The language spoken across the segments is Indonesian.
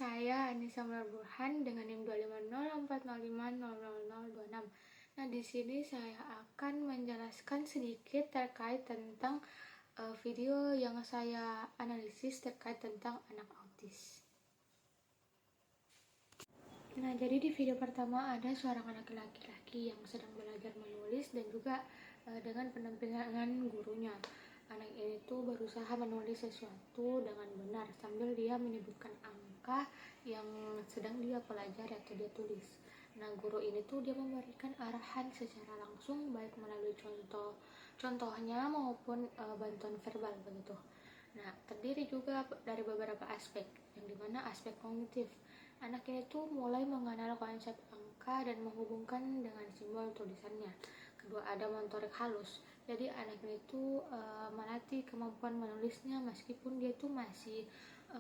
saya Anissa Burhan dengan NIM 25040500026. Nah, di sini saya akan menjelaskan sedikit terkait tentang video yang saya analisis terkait tentang anak autis. Nah, jadi di video pertama ada seorang anak laki-laki yang sedang belajar menulis dan juga dengan pendampingan gurunya. Anak ini tuh berusaha menulis sesuatu dengan benar sambil dia menyebutkan angka yang sedang dia pelajari atau dia tulis. Nah, guru ini tuh dia memberikan arahan secara langsung baik melalui contohnya maupun bantuan verbal begitu. Nah, terdiri juga dari beberapa aspek, yang dimana aspek kognitif. Anak ini tuh mulai mengenal konsep angka dan menghubungkan dengan simbol tulisannya. Kedua, ada motorik halus. Jadi anak ini tuh melatih kemampuan menulisnya meskipun dia tuh masih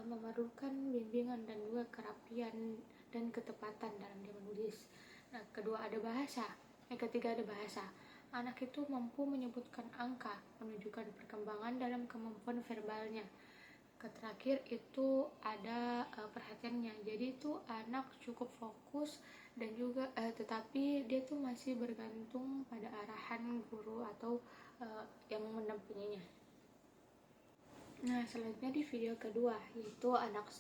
memerlukan bimbingan dan juga kerapian dan ketepatan dalam dia menulis. Nah, kedua ada bahasa. Ketiga ada bahasa. Anak itu mampu menyebutkan angka, menunjukkan perkembangan dalam kemampuan verbalnya. Terakhir itu ada perhatiannya. Jadi itu anak cukup fokus dan juga tetapi dia tuh masih bergantung pada arahan guru atau yang mendampinginya. Nah, selanjutnya di video kedua yaitu anak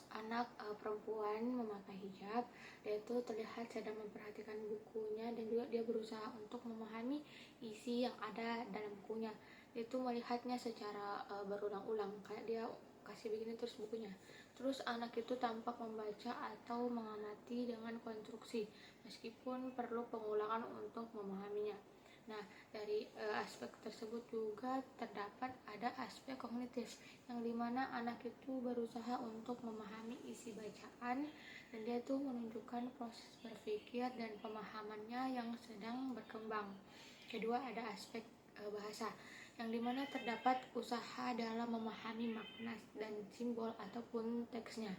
perempuan memakai hijab, dia itu terlihat sedang memperhatikan bukunya dan juga dia berusaha untuk memahami isi yang ada dalam bukunya. Dia itu melihatnya secara berulang-ulang, kayak dia kasih begini terus bukunya. Terus anak itu tampak membaca atau mengamati dengan konstruksi meskipun perlu pengulangan untuk memahaminya. Nah, dari aspek tersebut juga terdapat ada aspek kognitif yang dimana anak itu berusaha untuk memahami isi bacaan dan dia itu menunjukkan proses berpikir dan pemahamannya yang sedang berkembang. Kedua ada aspek bahasa yang dimana terdapat usaha dalam memahami makna dan simbol ataupun teksnya.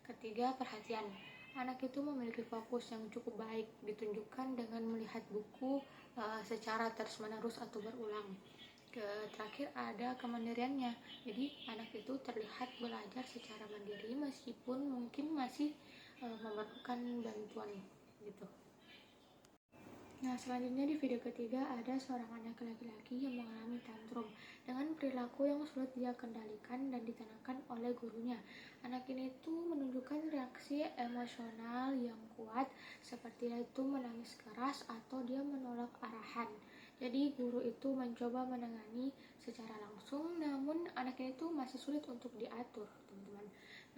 Ketiga perhatian. Anak itu memiliki fokus yang cukup baik ditunjukkan dengan melihat buku secara terus-menerus atau berulang. Terakhir ada kemandiriannya. Jadi anak itu terlihat belajar secara mandiri meskipun mungkin masih memerlukan bantuan gitu. Nah, selanjutnya di video ketiga ada seorang anak laki-laki yang mengalami tantrum dengan perilaku yang sulit dia kendalikan dan ditenangkan oleh gurunya. Anak ini tuh menunjukkan reaksi emosional yang kuat seperti dia itu menangis keras atau dia menolak arahan. Jadi guru itu mencoba menangani secara langsung, namun anak ini tuh masih sulit untuk diatur, teman-teman.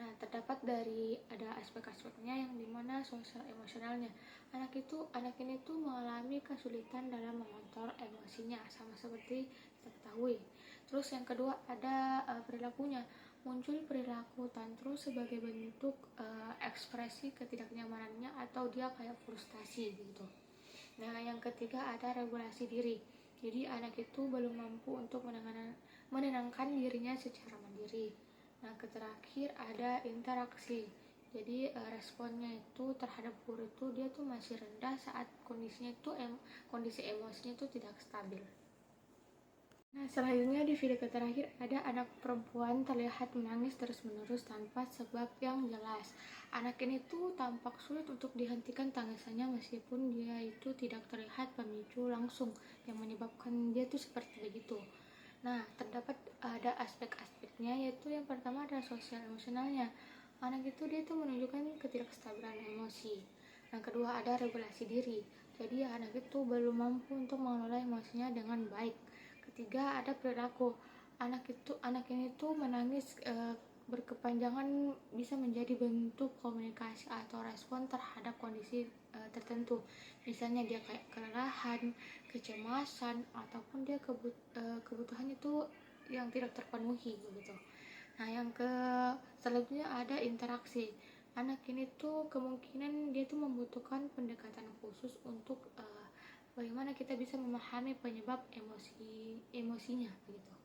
Nah, terdapat dari ada aspek-aspeknya yang dimana sosial emosionalnya. Anak ini tuh mengalami kesulitan dalam mengontrol emosinya, sama seperti kita ketahui. Terus yang kedua ada perilakunya. Muncul perilaku tantrum sebagai bentuk ekspresi ketidaknyamanannya atau dia kayak frustasi gitu. Nah, yang ketiga ada regulasi diri. Jadi anak itu belum mampu untuk menenangkan dirinya secara mandiri. Nah, terakhir ada interaksi. Jadi responnya itu terhadap guru itu dia tuh masih rendah saat kondisi emosinya itu tidak stabil. Nah, selanjutnya di video terakhir ada anak perempuan terlihat menangis terus-menerus tanpa sebab yang jelas. Anak ini tuh tampak sulit untuk dihentikan tangisannya meskipun dia itu tidak terlihat pemicu langsung yang menyebabkan dia tuh seperti begitu. Nah, terdapat ada aspek-aspeknya yaitu yang pertama ada sosial emosionalnya. Anak itu dia tuh menunjukkan ketidakstabilan emosi. Yang kedua ada regulasi diri. Jadi anak itu belum mampu untuk mengelola emosinya dengan baik. Ketiga ada perilaku. Anak ini tuh menangis berkepanjangan bisa menjadi bentuk komunikasi atau respon terhadap kondisi tertentu. Misalnya dia kayak kelelahan, kecemasan ataupun dia kebutuhannya itu yang tidak terpenuhi begitu. Nah, yang selanjutnya ada interaksi. Anak ini tuh kemungkinan dia tuh membutuhkan pendekatan khusus untuk bagaimana kita bisa memahami penyebab emosinya begitu.